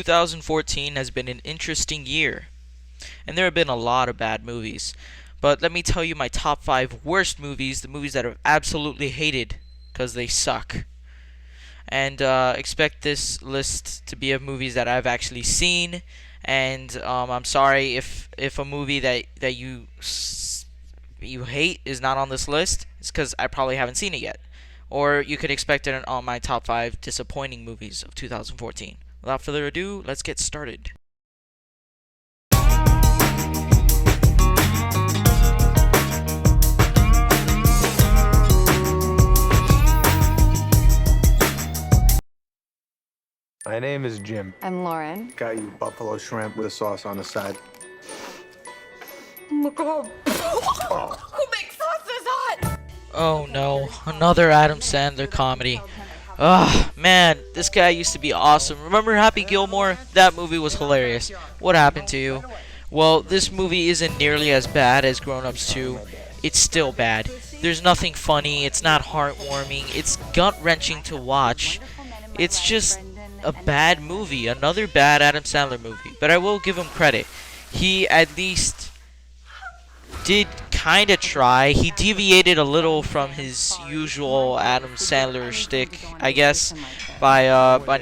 2014 has been an interesting year, and there have been a lot of bad movies. But let me tell you my top 5 worst movies, the movies that I've absolutely hated because they suck. And expect this list to be of movies that I've actually seen. And I'm sorry if a movie that you hate is not on this list. It's because I probably haven't seen it yet. Or you could expect it on my top 5 disappointing movies of 2014. Without further ado, let's get started. My name is Jim. I'm Lauren. Got you buffalo shrimp with a sauce on the side. Oh my god. Who makes sauces hot? Oh no, another Adam Sandler comedy. Ugh, man, this guy used to be awesome. Remember Happy Gilmore? That movie was hilarious. What happened to you? Well, this movie isn't nearly as bad as Grown Ups 2. It's still bad. There's nothing funny, it's not heartwarming, it's gut-wrenching to watch. It's just a bad movie, another bad Adam Sandler movie. But I will give him credit. He at least did kind of try. He deviated a little from his usual Adam Sandler shtick, I guess, by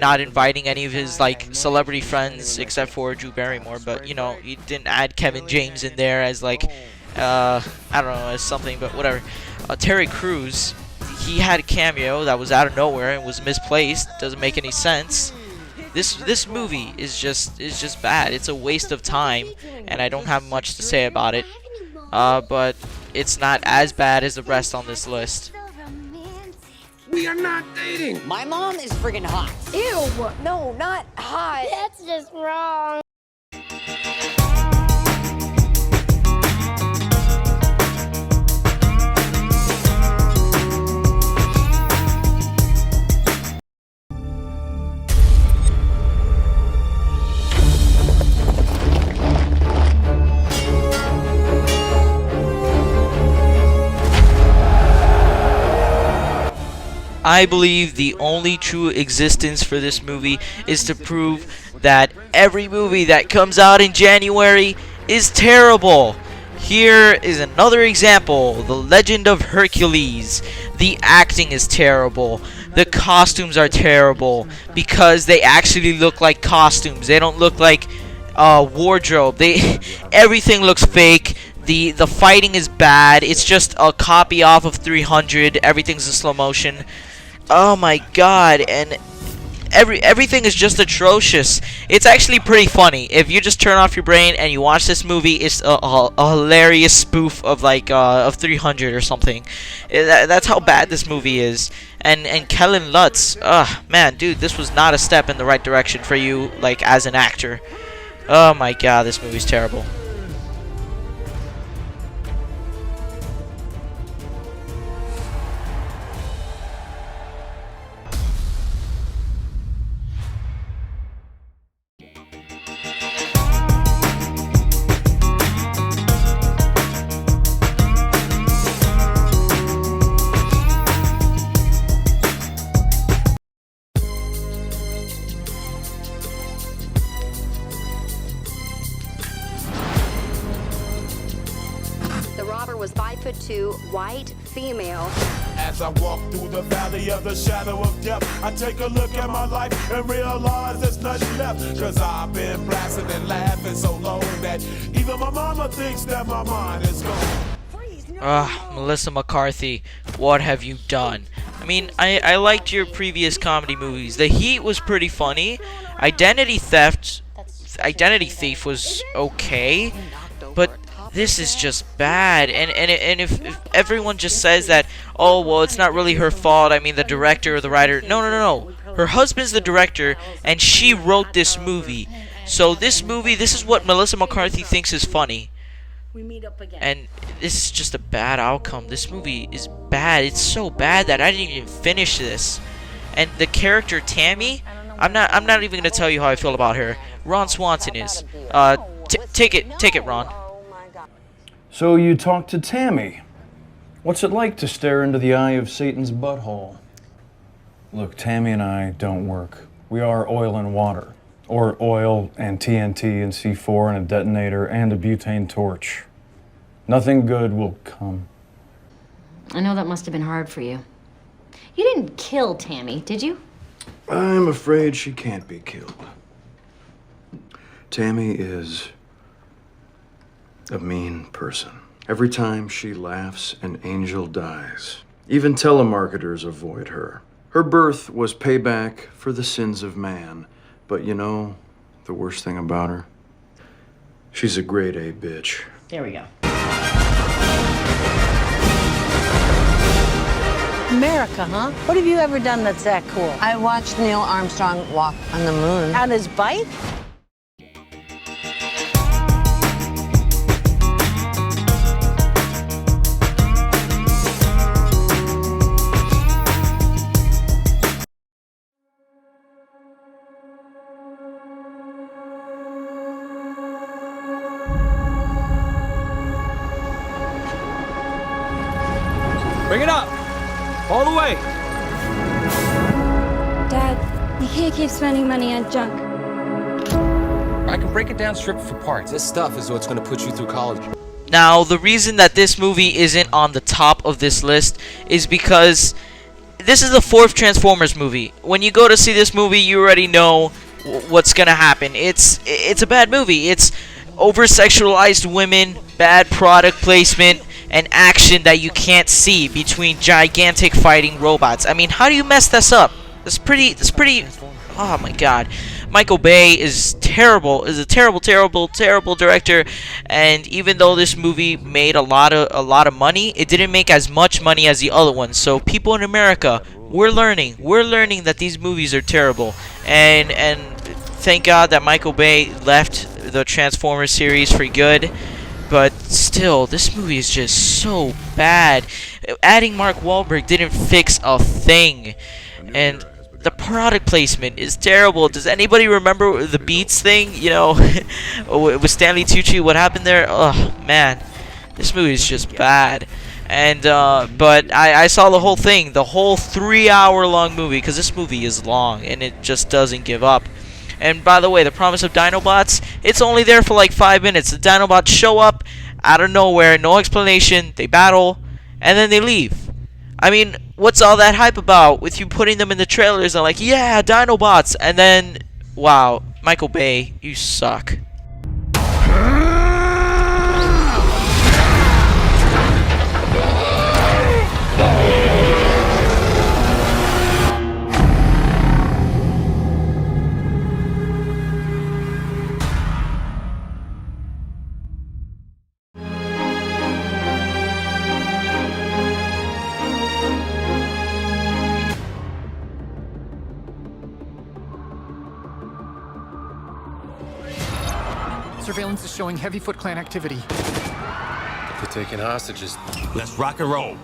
not inviting any of his like celebrity friends except for Drew Barrymore. But you know, he didn't add Kevin James in there as like I don't know, as something, but whatever. Terry Crews, he had a cameo that was out of nowhere and was misplaced. Doesn't make any sense. This movie is just bad. It's a waste of time, and I don't have much to say about it. But it's not as bad as the rest on this list. We are not dating. My mom is friggin' hot. Ew. No, not hot. That's just wrong. I believe the only true existence for this movie is to prove that every movie that comes out in January is terrible. Here is another example, The Legend of Hercules. The acting is terrible. The costumes are terrible because they actually look like costumes. They don't look like wardrobe. Everything looks fake. The fighting is bad. It's just a copy off of 300. Everything's in slow motion. Oh my god, and everything is just atrocious. It's actually pretty funny. If you just turn off your brain and you watch this movie, it's a hilarious spoof of like of 300 or something. That's how bad this movie is. And Kellen Lutz, man, dude, this was not a step in the right direction for you, like as an actor. Oh my god, this movie's terrible. The robber was 5'2", white, female. As I walk through the valley of the shadow of death, I take a look at my life and realize there's nothing left. Cause I've been blasting and laughing so long that even my mama thinks that my mind is gone. Melissa McCarthy, what have you done? I mean, I liked your previous comedy movies. The Heat was pretty funny. Identity Thief was okay, but this is just bad. And if everyone just says that, oh well, it's not really her fault. I mean, the director or the writer. No. Her husband's the director, and she wrote this movie. So this is what Melissa McCarthy thinks is funny. And this is just a bad outcome. This movie is bad. It's so bad that I didn't even finish this. And the character Tammy, I'm not even gonna tell you how I feel about her. Ron Swanson is. Take it, Ron. So you talked to Tammy. What's it like to stare into the eye of Satan's butthole? Look, Tammy and I don't work. We are oil and water. Or oil and TNT and C4 and a detonator and a butane torch. Nothing good will come. I know that must have been hard for you. You didn't kill Tammy, did you? I'm afraid she can't be killed. Tammy is a mean person. Every time she laughs, an angel dies. Even telemarketers avoid her. Her birth was payback for the sins of man. But you know, the worst thing about her? She's a grade A bitch. There we go. America, huh? What have you ever done that's that cool? I watched Neil Armstrong walk on the moon. On his bike? Bring it up! All the way! Dad, you can't keep spending money on junk. I can break it down, strip it for parts. This stuff is what's gonna put you through college. Now, the reason that this movie isn't on the top of this list is because this is the fourth Transformers movie. When you go to see this movie, you already know what's gonna happen. It's a bad movie. It's over-sexualized women, bad product placement, and action that you can't see between gigantic fighting robots. I mean, how do you mess this up? It's pretty, oh my god. Michael Bay is terrible, is a terrible director, and even though this movie made a lot of money, it didn't make as much money as the other ones. So people in America, we're learning that these movies are terrible, and thank God that Michael Bay left the Transformers series for good. But still, this movie is just so bad. Adding Mark Wahlberg didn't fix a thing. And the product placement is terrible. Does anybody remember the Beats thing? You know, with Stanley Tucci, what happened there? Oh, man. This movie is just bad. And, but I saw the whole thing. The whole 3-hour-long movie. Because this movie is long. And it just doesn't give up. And by the way, the promise of Dinobots, it's only there for like 5 minutes. The Dinobots show up out of nowhere, no explanation, they battle, and then they leave. I mean, what's all that hype about with you putting them in the trailers and like, yeah, Dinobots, and then, wow, Michael Bay, you suck. Surveillance is showing heavy Foot Clan activity. They're taking hostages. Let's rock and roll.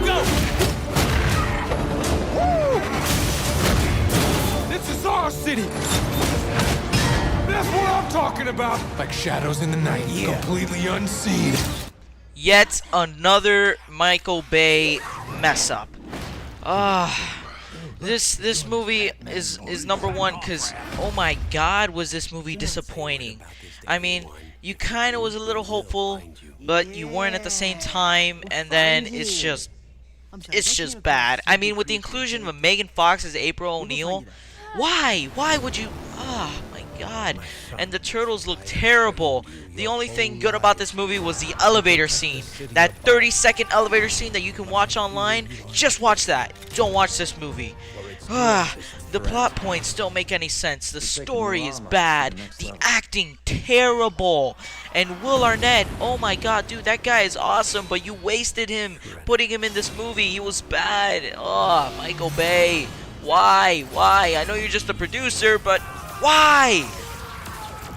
Go! Woo! This is our city! That's what I'm talking about! Like shadows in the night, completely unseen. Yet another Michael Bay mess up. This movie is number one because, oh my god, was this movie disappointing. I mean, you kind of was a little hopeful, but you weren't at the same time, and then it's just bad. I mean, with the inclusion of Megan Fox as April O'Neil, why would you, oh my god. And the turtles look terrible. The only thing good about this movie was the elevator scene. That 30-second elevator scene that you can watch online. Just watch that. Don't watch this movie. The plot points don't make any sense. The story is bad. The acting terrible. And Will Arnett, oh my god, dude, that guy is awesome, but you wasted him putting him in this movie. He was bad. Oh, Michael Bay. Why? I know you're just a producer, but why?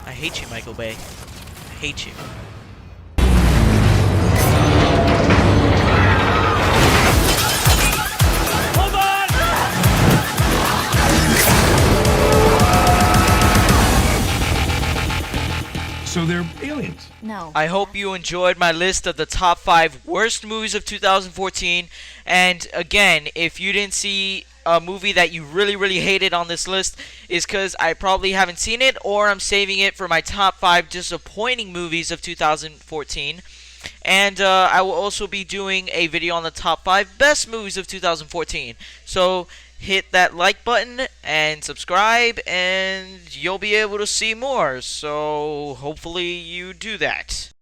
I hate you, Michael Bay. I hate you. Hold on! So they're aliens? No. I hope you enjoyed my list of the top 5 worst movies of 2014. And again, if you didn't see a movie that you really hated on this list is because I probably haven't seen it, or I'm saving it for my top 5 disappointing movies of 2014. And I will also be doing a video on the top 5 best movies of 2014. So hit that like button and subscribe, and you'll be able to see more. So hopefully you do that.